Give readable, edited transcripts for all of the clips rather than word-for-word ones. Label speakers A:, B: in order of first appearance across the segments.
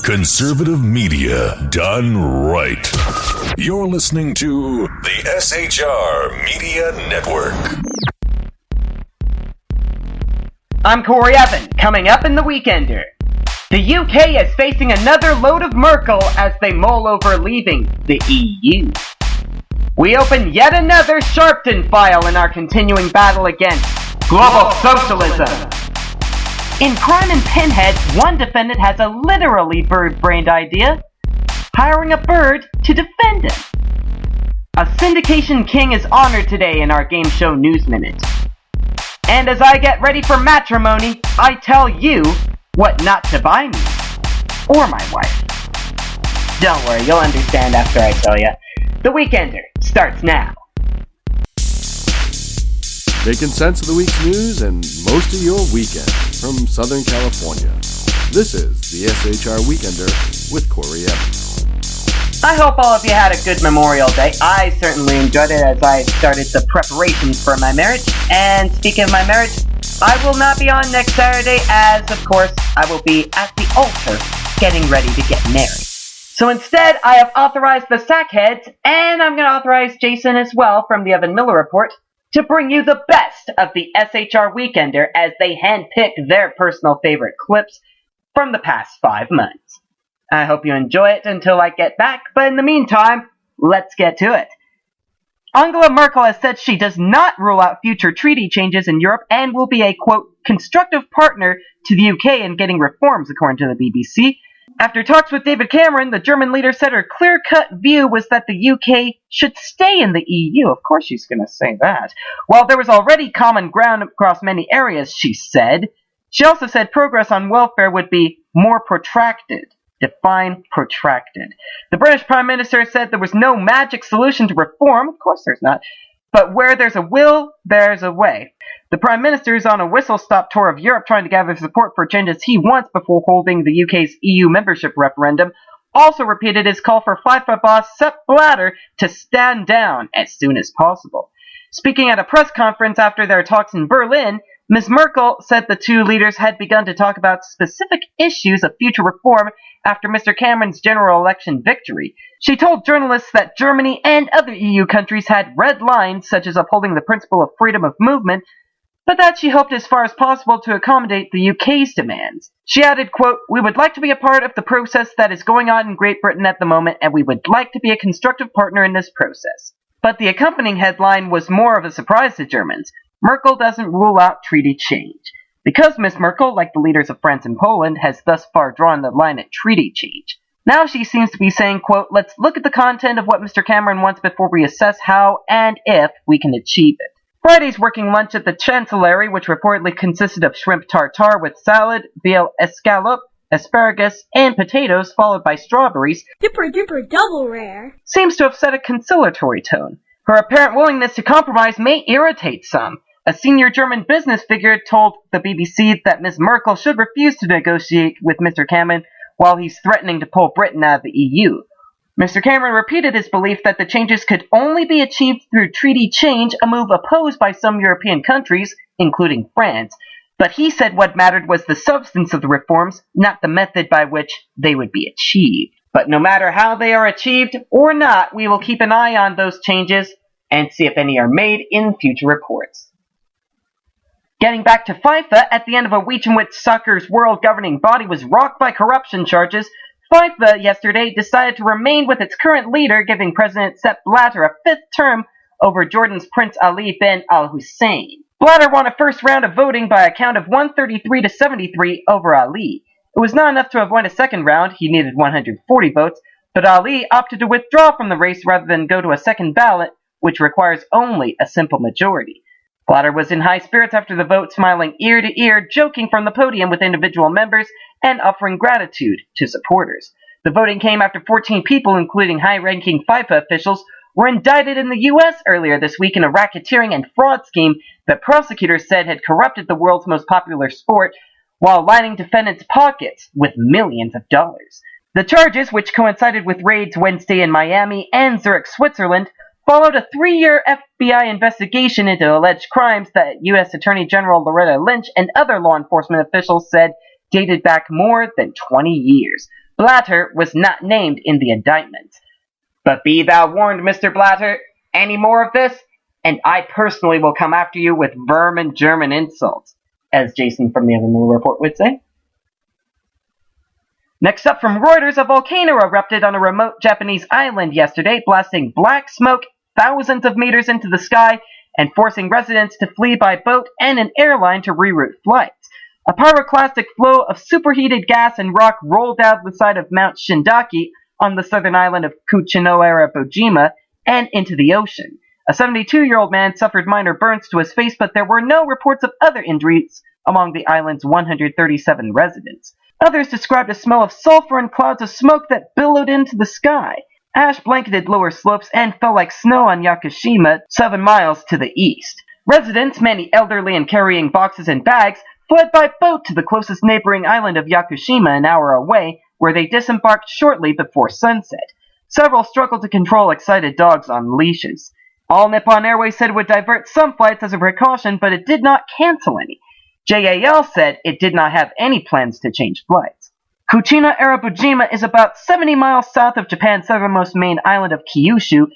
A: Conservative media done right. You're listening to the SHR Media Network.
B: I'm Corey Evan, coming up in the Weekender. The UK is facing another load of Merkel as they mull over leaving the EU. We open yet another Sharpton file in our continuing battle against global socialism. In Crime and Pinhead, one defendant has a literally bird-brained idea, hiring a bird to defend him. A syndication king is honored today in our game show News Minute. And as I get ready for matrimony, I tell you what not to buy me, or my wife. Don't worry, you'll understand after I tell you. The Weekender starts now.
C: Making sense of the week's news and most of your weekend from Southern California. This is the SHR Weekender with Corey Evans.
B: I hope all of you had a good Memorial Day. I certainly enjoyed it as I started the preparations for my marriage. And speaking of my marriage, I will not be on next Saturday as, of course, I will be at the altar getting ready to get married. So instead, I have authorized the Sackheads, and I'm going to authorize Jason as well from the Evan Miller Report, to bring you the best of the SHR Weekender as they handpick their personal favorite clips from the past 5 months. I hope you enjoy it until I get back, but in the meantime, let's get to it. Angela Merkel has said she does not rule out future treaty changes in Europe and will be a, quote, constructive partner to the UK in getting reforms, according to the BBC. After talks with David Cameron, the German leader said her clear-cut view was that the UK should stay in the EU. Of course she's going to say that. While there was already common ground across many areas, she said. She also said progress on welfare would be more protracted. Define protracted. The British Prime Minister said there was no magic solution to reform. Of course there's not. But where there's a will, there's a way. The Prime Minister is on a whistle-stop tour of Europe trying to gather support for changes he wants before holding the UK's EU membership referendum. Also repeated his call for FIFA boss Sepp Blatter to stand down as soon as possible. Speaking at a press conference after their talks in Berlin, Ms. Merkel said the two leaders had begun to talk about specific issues of future reform after Mr. Cameron's general election victory. She told journalists that Germany and other EU countries had red lines, such as upholding the principle of freedom of movement, but that she hoped as far as possible to accommodate the UK's demands. She added, quote, "We would like to be a part of the process that is going on in Great Britain at the moment, and we would like to be a constructive partner in this process." But the accompanying headline was more of a surprise to Germans. Merkel doesn't rule out treaty change. Because Ms. Merkel, like the leaders of France and Poland, has thus far drawn the line at treaty change. Now she seems to be saying, quote, "Let's look at the content of what Mr. Cameron wants before we assess how and if we can achieve it." Friday's working lunch at the Chancellery, which reportedly consisted of shrimp tartare with salad, veal escalope, asparagus, and potatoes, followed by strawberries,
D: Duper double rare,
B: seems to have set a conciliatory tone. Her apparent willingness to compromise may irritate some. A senior German business figure told the BBC that Ms. Merkel should refuse to negotiate with Mr. Cameron while he's threatening to pull Britain out of the EU. Mr. Cameron repeated his belief that the changes could only be achieved through treaty change, a move opposed by some European countries, including France. But he said what mattered was the substance of the reforms, not the method by which they would be achieved. But no matter how they are achieved or not, we will keep an eye on those changes and see if any are made in future reports. Getting back to FIFA, at the end of a week in which soccer's world governing body was rocked by corruption charges, FIFA yesterday decided to remain with its current leader, giving President Sepp Blatter a 5th term over Jordan's Prince Ali bin al-Hussein. Blatter won a first round of voting by a count of 133 to 73 over Ali. It was not enough to have won a second round, he needed 140 votes, but Ali opted to withdraw from the race rather than go to a second ballot, which requires only a simple majority. Blatter was in high spirits after the vote, smiling ear to ear, joking from the podium with individual members, and offering gratitude to supporters. The voting came after 14 people, including high-ranking FIFA officials, were indicted in the U.S. earlier this week in a racketeering and fraud scheme that prosecutors said had corrupted the world's most popular sport while lining defendants' pockets with millions of dollars. The charges, which coincided with raids Wednesday in Miami and Zurich, Switzerland, followed a 3-year FBI investigation into alleged crimes that U.S. Attorney General Loretta Lynch and other law enforcement officials said dated back more than 20 years. Blatter was not named in the indictment. But be thou warned, Mr. Blatter, any more of this, and I personally will come after you with vermin German insults, as Jason from the Evermore Report would say. Next up from Reuters, a volcano erupted on a remote Japanese island yesterday, blasting black smoke thousands of meters into the sky and forcing residents to flee by boat and an airline to reroute flights. A pyroclastic flow of superheated gas and rock rolled down the side of Mount Shindaki on the southern island of Kuchinoera-Bojima and into the ocean. A 72-year-old man suffered minor burns to his face, but there were no reports of other injuries among the island's 137 residents. Others described a smell of sulfur and clouds of smoke that billowed into the sky. Ash blanketed lower slopes and fell like snow on Yakushima, 7 miles to the east. Residents, many elderly and carrying boxes and bags, fled by boat to the closest neighboring island of Yakushima an hour away, where they disembarked shortly before sunset. Several struggled to control excited dogs on leashes. All Nippon Airways said it would divert some flights as a precaution, but it did not cancel any. JAL said it did not have any plans to change flights. Kuchinoera-Bojima is about 70 miles south of Japan's southernmost main island of Kyushu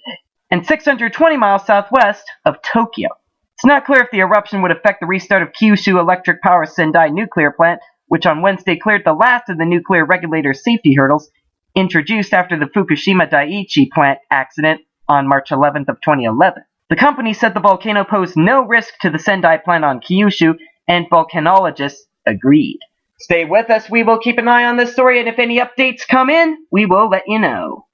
B: and 620 miles southwest of Tokyo. It's not clear if the eruption would affect the restart of Kyushu Electric Power Sendai nuclear plant, which on Wednesday cleared the last of the nuclear regulator's safety hurdles introduced after the Fukushima Daiichi plant accident on March 11th of 2011. The company said the volcano posed no risk to the Sendai plant on Kyushu, and volcanologists agreed. Stay with us, we will keep an eye on this story, and if any updates come in, we will let you know.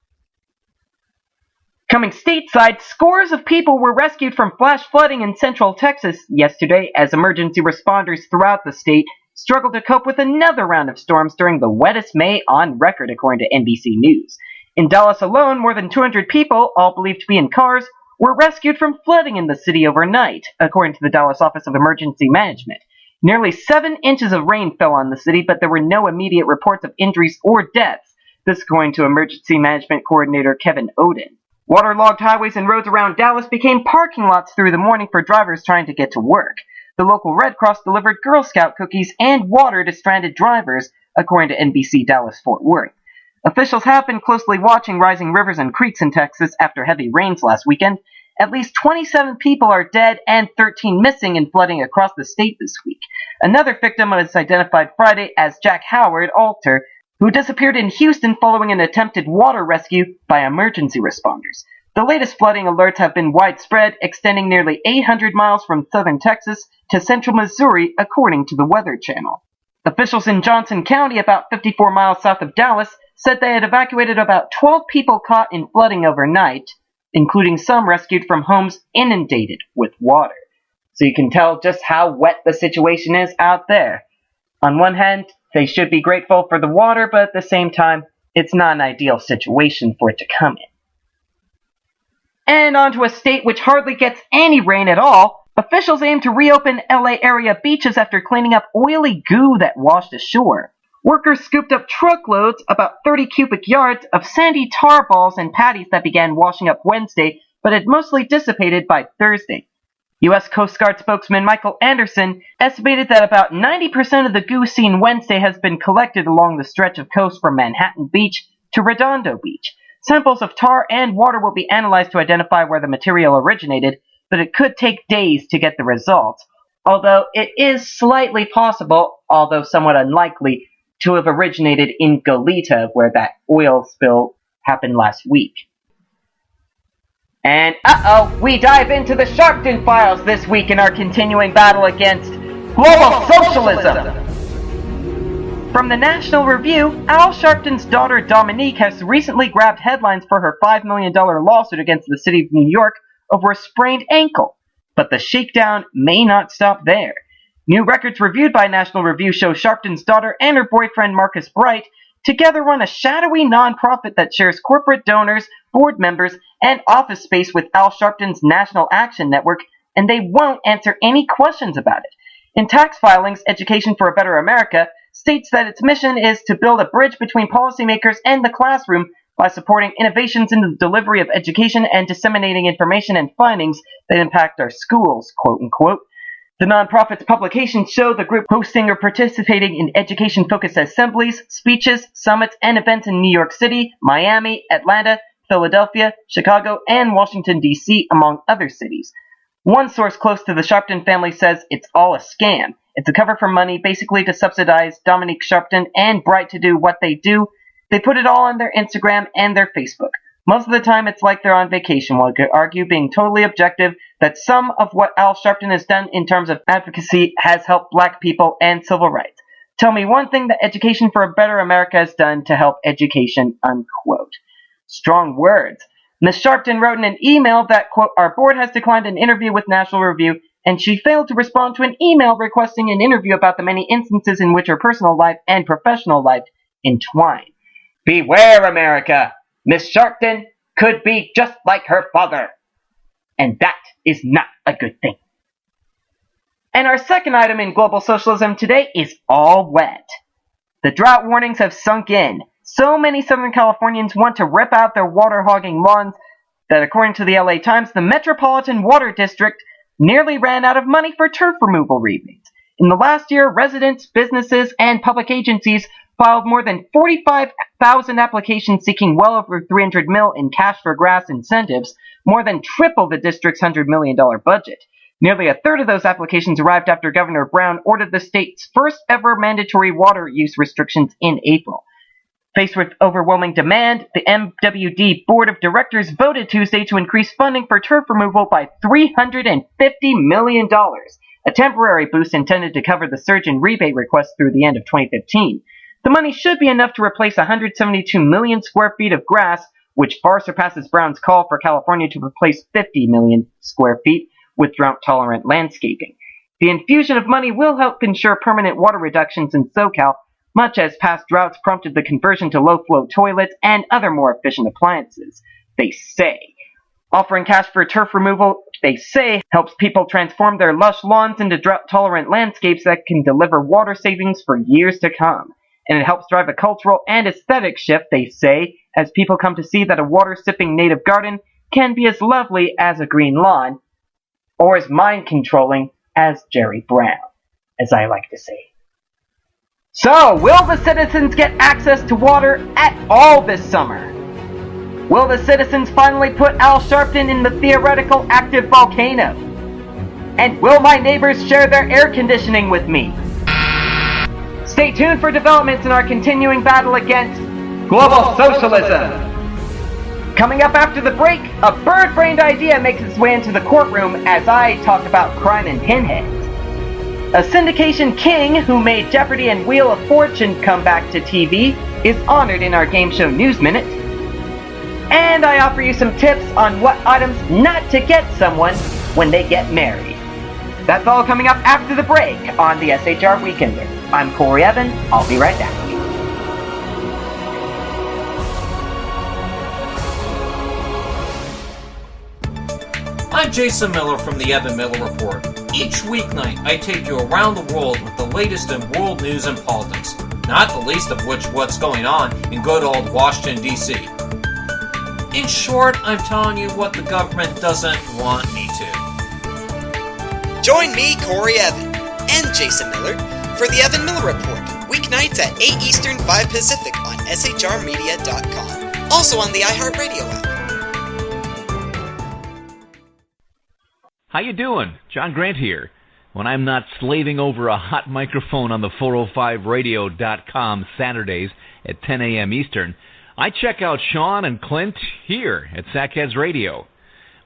B: Coming stateside, scores of people were rescued from flash flooding in central Texas yesterday as emergency responders throughout the state struggled to cope with another round of storms during the wettest May on record, according to NBC News. In Dallas alone, more than 200 people, all believed to be in cars, were rescued from flooding in the city overnight, according to the Dallas Office of Emergency Management. Nearly 7 inches of rain fell on the city, but there were no immediate reports of injuries or deaths, this according to Emergency Management Coordinator Kevin Oden. Waterlogged highways and roads around Dallas became parking lots through the morning for drivers trying to get to work. The local Red Cross delivered Girl Scout cookies and water to stranded drivers, according to NBC Dallas-Fort Worth. Officials have been closely watching rising rivers and creeks in Texas after heavy rains last weekend. At least 27 people are dead and 13 missing in flooding across the state this week. Another victim was identified Friday as Jack Howard Alter, who disappeared in Houston following an attempted water rescue by emergency responders. The latest flooding alerts have been widespread, extending nearly 800 miles from southern Texas to central Missouri, according to the Weather Channel. Officials in Johnson County, about 54 miles south of Dallas, said they had evacuated about 12 people caught in flooding overnight, including some rescued from homes inundated with water. So you can tell just how wet the situation is out there. On one hand, they should be grateful for the water, but at the same time, it's not an ideal situation for it to come in. And on to a state which hardly gets any rain at all. Officials aim to reopen LA area beaches after cleaning up oily goo that washed ashore. Workers scooped up truckloads, about 30 cubic yards, of sandy tar balls and patties that began washing up Wednesday, but had mostly dissipated by Thursday. U.S. Coast Guard spokesman Michael Anderson estimated that about 90% of the goo seen Wednesday has been collected along the stretch of coast from Manhattan Beach to Redondo Beach. Samples of tar and water will be analyzed to identify where the material originated, but it could take days to get the results, although it is slightly possible, although somewhat unlikely, to have originated in Goleta, where that oil spill happened last week. And we dive into the Sharpton files this week in our continuing battle against global socialism. From the National Review, Al Sharpton's daughter Dominique has recently grabbed headlines for her $5 million lawsuit against the city of New York over a sprained ankle. But the shakedown may not stop there. New records reviewed by National Review show Sharpton's daughter and her boyfriend Marcus Bright together run a shadowy nonprofit that shares corporate donors, board members, and office space with Al Sharpton's National Action Network, and they won't answer any questions about it. In tax filings, Education for a Better America states that its mission is to build a bridge between policymakers and the classroom by supporting innovations in the delivery of education and disseminating information and findings that impact our schools, quote unquote. The nonprofit's publications show the group hosting or participating in education-focused assemblies, speeches, summits, and events in New York City, Miami, Atlanta, Philadelphia, Chicago, and Washington, D.C., among other cities. One source close to the Sharpton family says it's all a scam. It's a cover for money, basically to subsidize Dominique Sharpton and Bright to do what they do. They put it all on their Instagram and their Facebook. Most of the time, it's like they're on vacation. One could argue, being totally objective, that some of what Al Sharpton has done in terms of advocacy has helped black people and civil rights. Tell me one thing that Education for a Better America has done to help education, unquote. Strong words. Ms. Sharpton wrote in an email that, quote, our board has declined an interview with National Review, and she failed to respond to an email requesting an interview about the many instances in which her personal life and professional life entwine. Beware, America! Miss Sharpton could be just like her father. And that is not a good thing. And our second item in global socialism today is all wet. The drought warnings have sunk in. So many Southern Californians want to rip out their water-hogging lawns that, according to the LA Times, the Metropolitan Water District nearly ran out of money for turf removal rebates. In the last year, residents, businesses, and public agencies filed more than 45,000 applications seeking well over $300 million in cash for grass incentives, more than triple the district's $100 million budget. Nearly a third of those applications arrived after Governor Brown ordered the state's first ever mandatory water use restrictions in April. Faced with overwhelming demand, the MWD Board of Directors voted Tuesday to increase funding for turf removal by $350 million, a temporary boost intended to cover the surge in rebate requests through the end of 2015. The money should be enough to replace 172 million square feet of grass, which far surpasses Brown's call for California to replace 50 million square feet with drought-tolerant landscaping. The infusion of money will help ensure permanent water reductions in SoCal, much as past droughts prompted the conversion to low-flow toilets and other more efficient appliances, they say. Offering cash for turf removal, they say, helps people transform their lush lawns into drought-tolerant landscapes that can deliver water savings for years to come. And it helps drive a cultural and aesthetic shift, they say, as people come to see that a water-sipping native garden can be as lovely as a green lawn, or as mind-controlling as Jerry Brown, as I like to say. So, will the citizens get access to water at all this summer? Will the citizens finally put Al Sharpton in the theoretical active volcano? And will my neighbors share their air conditioning with me? Stay tuned for developments in our continuing battle against global socialism. Coming up after the break, a bird-brained idea makes its way into the courtroom as I talk about crime and pinheads. A syndication king who made Jeopardy and Wheel of Fortune come back to TV is honored in our game show News Minute. And I offer you some tips on what items not to get someone when they get married. That's all coming up after the break on the SHR Weekender. I'm Corey Evan. I'll be right back.
E: I'm Jason Miller from the Evan Miller Report. Each weeknight, I take you around the world with the latest in world news and politics, not the least of which what's going on in good old Washington, D.C. In short, I'm telling you what the government doesn't want me to.
F: Join me, Corey Evan, and Jason Miller for the Evan Miller Report, weeknights at 8 Eastern, 5 Pacific on shrmedia.com. Also on the iHeartRadio app.
G: How you doing? John Grant here. When I'm not slaving over a hot microphone on the 405radio.com Saturdays at 10 a.m. Eastern, I check out Sean and Clint here at Sackheads Radio.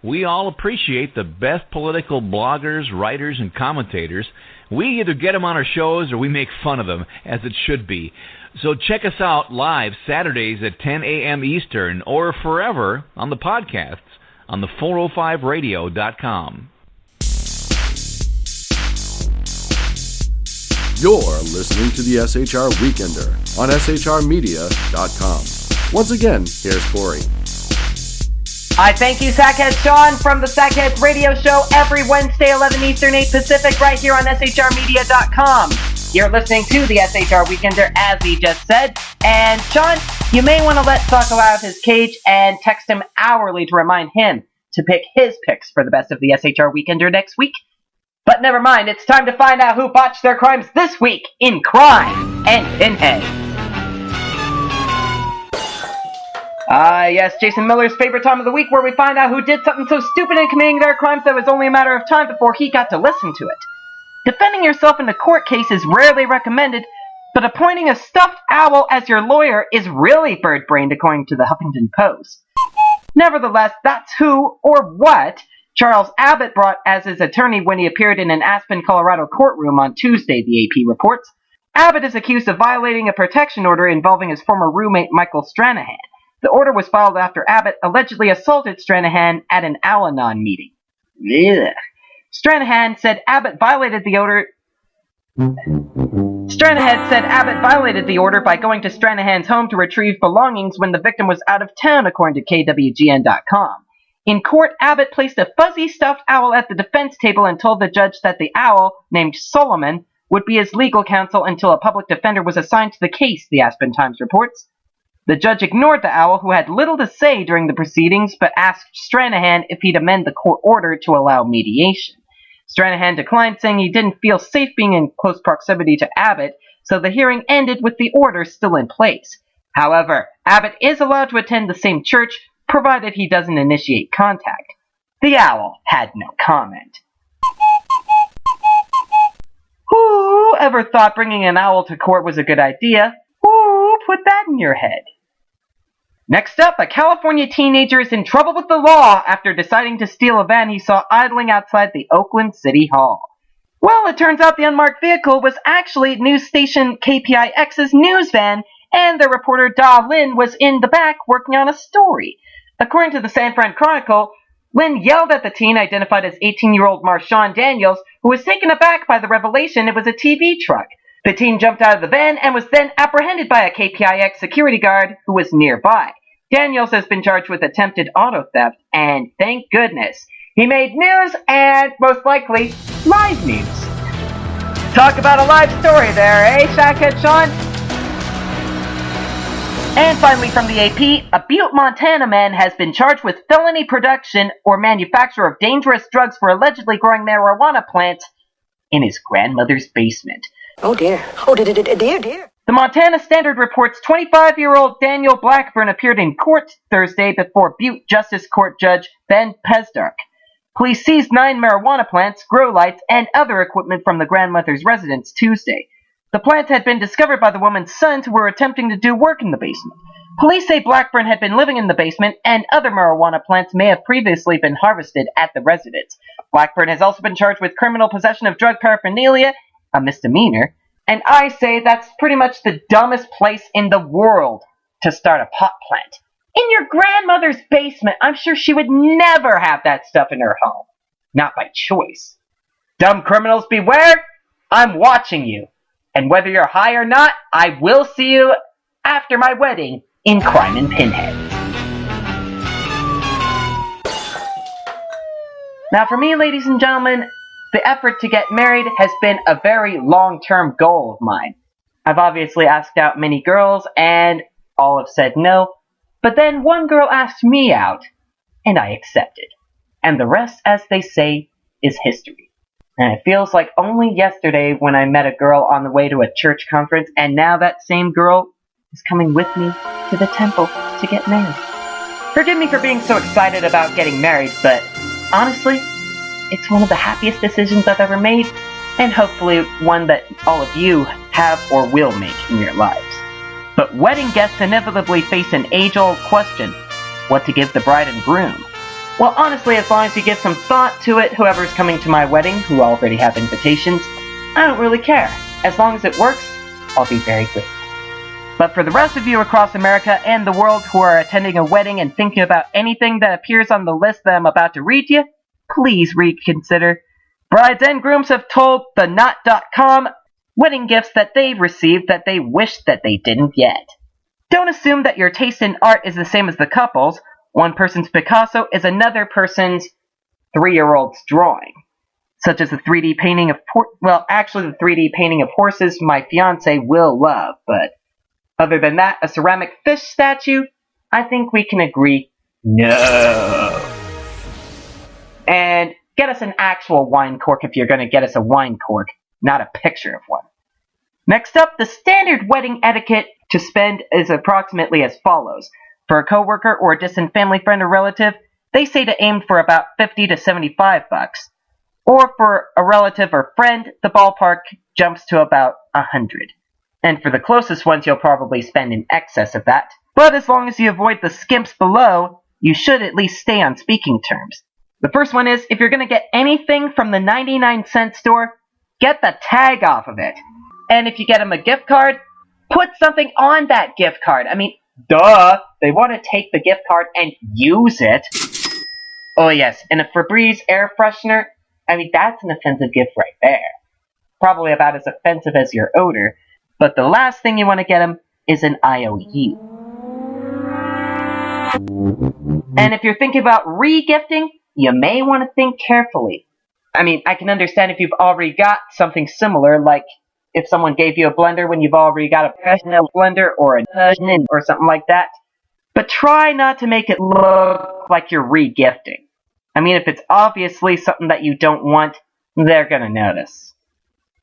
G: We all appreciate the best political bloggers, writers, and commentators. We either get them on our shows or we make fun of them, as it should be. So check us out live Saturdays at 10 a.m. Eastern or forever on the podcasts on the 405radio.com.
C: You're listening to the SHR Weekender on shrmedia.com. Once again, here's Corey.
B: I thank you, Sackhead Sean, from the Sackheads Radio Show every Wednesday, 11 Eastern, 8 Pacific, right here on shrmedia.com. You're listening to the SHR Weekender, as he just said. And Sean, you may want to let Socko out of his cage and text him hourly to remind him to pick his picks for the best of the SHR Weekender next week. But never mind, it's time to find out who botched their crimes this week in Crime and Pinhead. Yes, Jason Miller's favorite time of the week, where we find out who did something so stupid in committing their crimes that it was only a matter of time before he got to listen to it. Defending yourself in a court case is rarely recommended, but appointing a stuffed owl as your lawyer is really bird-brained, according to the Huffington Post. Nevertheless, that's who, or what, Charles Abbott brought as his attorney when he appeared in an Aspen, Colorado courtroom on Tuesday, the AP reports. Abbott is accused of violating a protection order involving his former roommate Michael Stranahan. The order was filed after Abbott allegedly assaulted Stranahan at an Al-Anon meeting. Ugh. Stranahan said Abbott violated the order by going to Stranahan's home to retrieve belongings when the victim was out of town, according to KWGN.com. In court, Abbott placed a fuzzy stuffed owl at the defense table and told the judge that the owl, named Solomon, would be his legal counsel until a public defender was assigned to the case, the Aspen Times reports. The judge ignored the owl, who had little to say during the proceedings, but asked Stranahan if he'd amend the court order to allow mediation. Stranahan declined, saying he didn't feel safe being in close proximity to Abbott, so the hearing ended with the order still in place. However, Abbott is allowed to attend the same church, provided he doesn't initiate contact. The owl had no comment. Who ever thought bringing an owl to court was a good idea? Who put that in your head? Next up, a California teenager is in trouble with the law after deciding to steal a van he saw idling outside the Oakland City Hall. Well, it turns out the unmarked vehicle was actually news station KPIX's news van, and the reporter Da Lin was in the back working on a story. According to the San Fran Chronicle, Lin yelled at the teen, identified as 18-year-old Marshawn Daniels, who was taken aback by the revelation it was a TV truck. The teen jumped out of the van and was then apprehended by a KPIX security guard who was nearby. Daniels has been charged with attempted auto theft, and thank goodness, he made news and, most likely, live news. Talk about a live story there, eh, Shackhead Sean? And finally from the AP, a Butte, Montana man has been charged with felony production or manufacture of dangerous drugs for allegedly growing marijuana plants in his grandmother's basement.
H: Oh dear. Oh dear.
B: The Montana Standard reports 25-year-old Daniel Blackburn appeared in court Thursday before Butte Justice Court Judge Ben Pesdark. Police seized 9 marijuana plants, grow lights, and other equipment from the grandmother's residence Tuesday. The plants had been discovered by the woman's sons who were attempting to do work in the basement. Police say Blackburn had been living in the basement, and other marijuana plants may have previously been harvested at the residence. Blackburn has also been charged with criminal possession of drug paraphernalia, a misdemeanor, and I say that's pretty much the dumbest place in the world to start a pot plant. In your grandmother's basement, I'm sure she would never have that stuff in her home. Not by choice. Dumb criminals beware! I'm watching you. And whether you're high or not, I will see you after my wedding in Crime and Pinhead. Now for me, ladies and gentlemen, the effort to get married has been a very long-term goal of mine. I've obviously asked out many girls, and all have said no, but then one girl asked me out, and I accepted. And the rest, as they say, is history. And it feels like only yesterday when I met a girl on the way to a church conference, and now that same girl is coming with me to the temple to get married. Forgive me for being so excited about getting married, but honestly, it's one of the happiest decisions I've ever made, and hopefully one that all of you have or will make in your lives. But wedding guests inevitably face an age-old question: what to give the bride and groom? Well, honestly, as long as you give some thought to it, whoever's coming to my wedding, who already have invitations, I don't really care. As long as it works, I'll be very grateful. But for the rest of you across America and the world who are attending a wedding and thinking about anything that appears on the list that I'm about to read you, please reconsider. Brides and grooms have told the Knot.com wedding gifts that they've received that they wish that they didn't yet. Don't assume that your taste in art is the same as the couple's. One person's Picasso is another person's 3-year-old's drawing. Such as the 3D painting of the 3D painting of horses my fiancé will love, but other than that, a ceramic fish statue, I think we can agree, no. And get us an actual wine cork if you're going to get us a wine cork, not a picture of one. Next up, the standard wedding etiquette to spend is approximately as follows. For a coworker or a distant family friend or relative, they say to aim for about $50 to $75. Or for a relative or friend, the ballpark jumps to about $100. And for the closest ones, you'll probably spend in excess of that. But as long as you avoid the skimps below, you should at least stay on speaking terms. The first one is, if you're going to get anything from the 99-cent store, get the tag off of it. And if you get them a gift card, put something on that gift card. I mean, duh, they want to take the gift card and use it. Oh yes, and a Febreze air freshener, I mean, that's an offensive gift right there. Probably about as offensive as your odor. But the last thing you want to get them is an IOU. And if you're thinking about re-gifting, you may want to think carefully. I mean, I can understand if you've already got something similar, like if someone gave you a blender when you've already got a professional blender or a Doesnt or something like that. But try not to make it look like you're re-gifting. I mean, if it's obviously something that you don't want, they're gonna notice.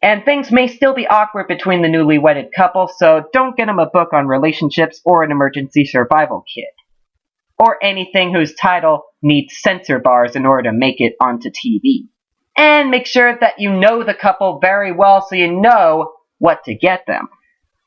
B: And things may still be awkward between the newly wedded couple, so don't get them a book on relationships or an emergency survival kit. Or anything whose title needs censor bars in order to make it onto TV. And make sure that you know the couple very well so you know what to get them.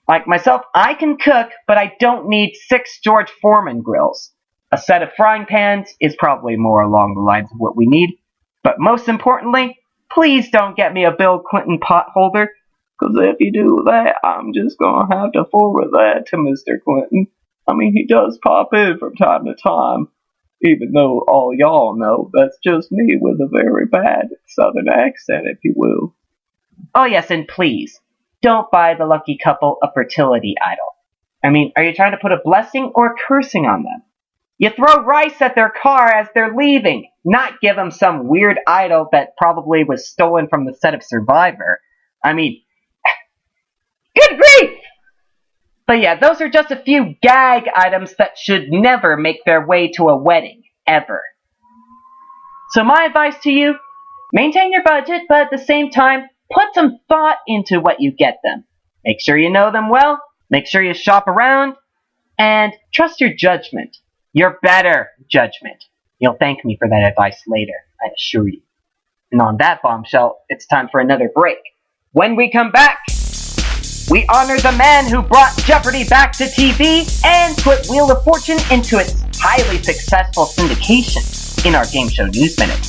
B: Like myself, I can cook, but I don't need 6 George Foreman grills. A set of frying pans is probably more along the lines of what we need. But most importantly, please don't get me a Bill Clinton pot holder, because if you do that, I'm just going to have to forward that to Mr. Clinton. I mean, he does pop in from time to time, even though all y'all know that's just me with a very bad southern accent, if you will. Oh yes, and please, don't buy the lucky couple a fertility idol. I mean, are you trying to put a blessing or cursing on them? You throw rice at their car as they're leaving, not give them some weird idol that probably was stolen from the set of Survivor. I mean, good grief! But yeah, those are just a few gag items that should never make their way to a wedding, ever. So my advice to you, maintain your budget, but at the same time, put some thought into what you get them. Make sure you know them well, make sure you shop around, and trust your judgment. Your better judgment. You'll thank me for that advice later, I assure you. And on that bombshell, it's time for another break. When we come back, we honor the man who brought Jeopardy back to TV and put Wheel of Fortune into its highly successful syndication in our Game Show News Minute.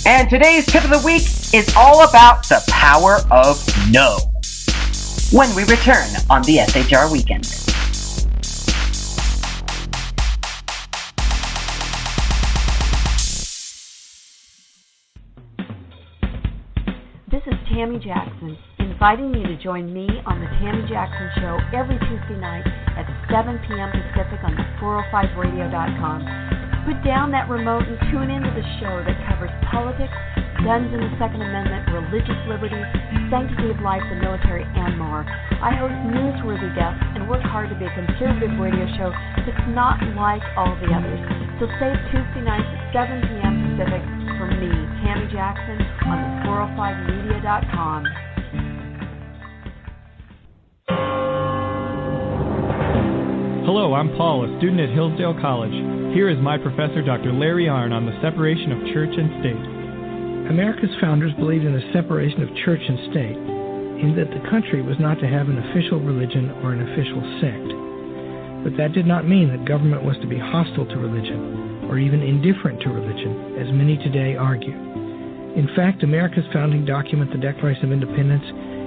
B: And today's tip of the week is all about the power of no. When we return on the SHR Weekender.
I: This is Tammy Jackson, inviting you to join me on the Tammy Jackson Show every Tuesday night at 7 p.m. Pacific on 405radio.com. Put down that remote and tune into the show that covers politics, guns and the Second Amendment, religious liberties, sanctity of life, the military, and more. I host newsworthy guests and work hard to be a conservative radio show that's not like all the others. So save Tuesday nights at 7 p.m. Pacific for me, Tammy Jackson, on the 405media.com.
J: Hello, I'm Paul, a student at Hillsdale College. Here is my professor, Dr. Larry Arnn, on the separation of church and state.
K: America's founders believed in the separation of church and state, in that the country was not to have an official religion or an official sect. But that did not mean that government was to be hostile to religion, or even indifferent to religion, as many today argue. In fact, America's founding document, the Declaration of Independence,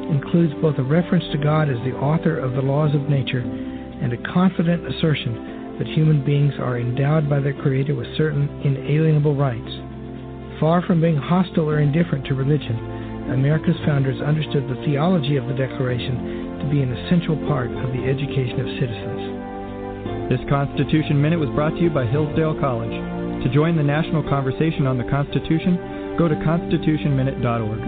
K: includes both a reference to God as the author of the laws of nature and a confident assertion that human beings are endowed by their Creator with certain inalienable rights. Far from being hostile or indifferent to religion, America's founders understood the theology of the Declaration to be an essential part of the education of citizens.
J: This Constitution Minute was brought to you by Hillsdale College. To join the national conversation on the Constitution, go to constitutionminute.org.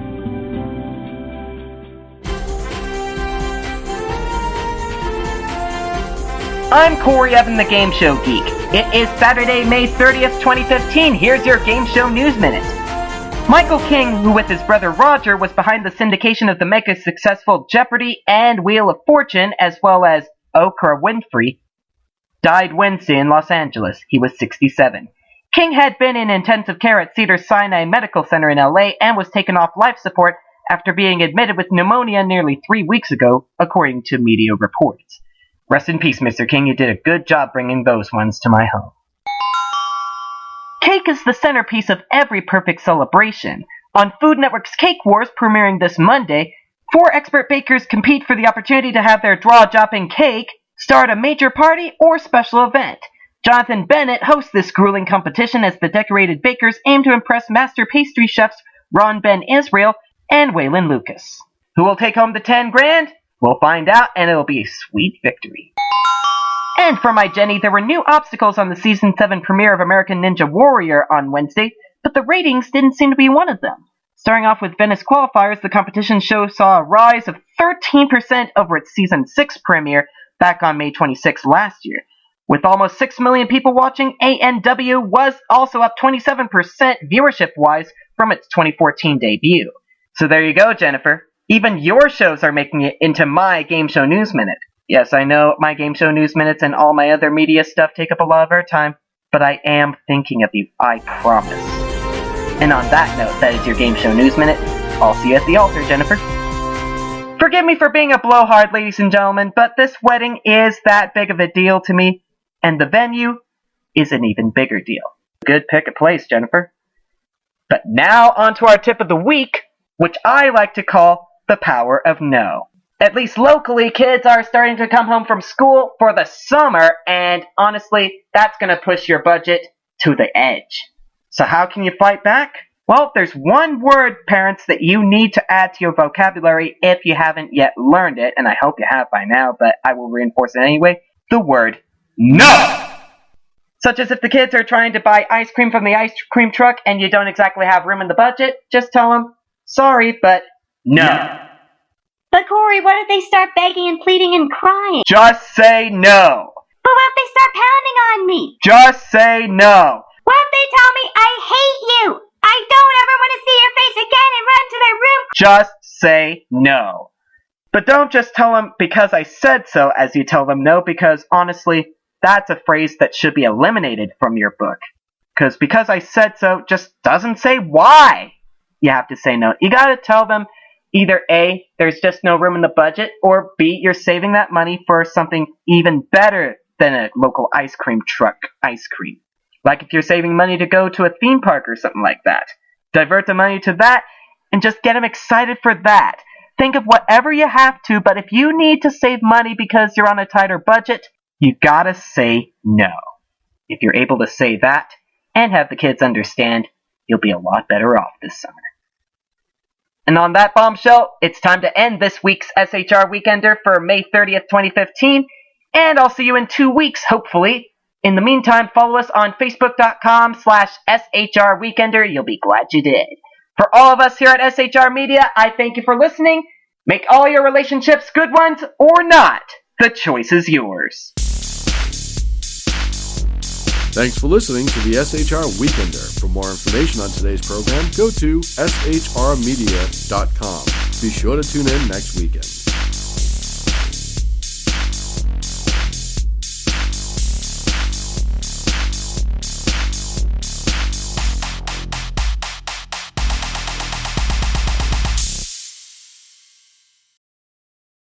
B: I'm Corey Evan, the Game Show Geek. It is Saturday, May 30th, 2015. Here's your Game Show News Minute. Michael King, who with his brother Roger was behind the syndication of the mega-successful Jeopardy and Wheel of Fortune, as well as Oprah Winfrey, died Wednesday in Los Angeles. He was 67. King had been in intensive care at Cedars-Sinai Medical Center in LA and was taken off life support after being admitted with pneumonia nearly 3 weeks ago, according to media reports. Rest in peace, Mr. King. You did a good job bringing those ones to my home. Cake is the centerpiece of every perfect celebration. On Food Network's Cake Wars, premiering this Monday, 4 expert bakers compete for the opportunity to have their jaw-dropping cake start a major party or special event. Jonathan Bennett hosts this grueling competition as the decorated bakers aim to impress master pastry chefs Ron Ben Israel and Waylon Lucas. Who will take home the 10 grand? We'll find out, and it'll be a sweet victory. And for my Jenny, there were new obstacles on the Season 7 premiere of American Ninja Warrior on Wednesday, but the ratings didn't seem to be one of them. Starting off with Venice qualifiers, the competition show saw a rise of 13% over its Season 6 premiere back on May 26 last year. With almost 6 million people watching, ANW was also up 27% viewership-wise from its 2014 debut. So there you go, Jennifer. Even your shows are making it into my Game Show News Minute. Yes, I know my Game Show News Minutes and all my other media stuff take up a lot of our time, but I am thinking of you, I promise. And on that note, that is your Game Show News Minute. I'll see you at the altar, Jennifer. Forgive me for being a blowhard, ladies and gentlemen, but this wedding is that big of a deal to me, and the venue is an even bigger deal. Good pick of place, Jennifer. But now on to our tip of the week, which I like to call the power of no. At least locally, kids are starting to come home from school for the summer, and honestly, that's going to push your budget to the edge. So how can you fight back? Well, there's one word, parents, that you need to add to your vocabulary if you haven't yet learned it, and I hope you have by now, but I will reinforce it anyway. The word no! Such as if the kids are trying to buy ice cream from the ice cream truck and you don't exactly have room in the budget, just tell them, sorry, but no.
L: But Corey, what if they start begging and pleading and crying?
B: Just say no.
L: But what if they start pounding on me?
B: Just say no.
L: What if they tell me I hate you? I don't ever want to see your face again and run to their room?
B: Just say no. But don't just tell them because I said so as you tell them no, because honestly, that's a phrase that should be eliminated from your book. Because I said so just doesn't say why you have to say no. You gotta tell them either A, there's just no room in the budget, or B, you're saving that money for something even better than a local ice cream truck ice cream. Like if you're saving money to go to a theme park or something like that. Divert the money to that and just get them excited for that. Think of whatever you have to, but if you need to save money because you're on a tighter budget, you gotta say no. If you're able to say that and have the kids understand, you'll be a lot better off this summer. And on that bombshell, it's time to end this week's SHR Weekender for May 30th, 2015, and I'll see you in 2 weeks, hopefully. In the meantime, follow us on Facebook.com/SHR Weekender. You'll be glad you did. For all of us here at SHR Media, I thank you for listening. Make all your relationships good ones or not. The choice is yours.
C: Thanks for listening to the SHR Weekender. For more information on today's program, go to shrmedia.com. Be sure to tune in next weekend.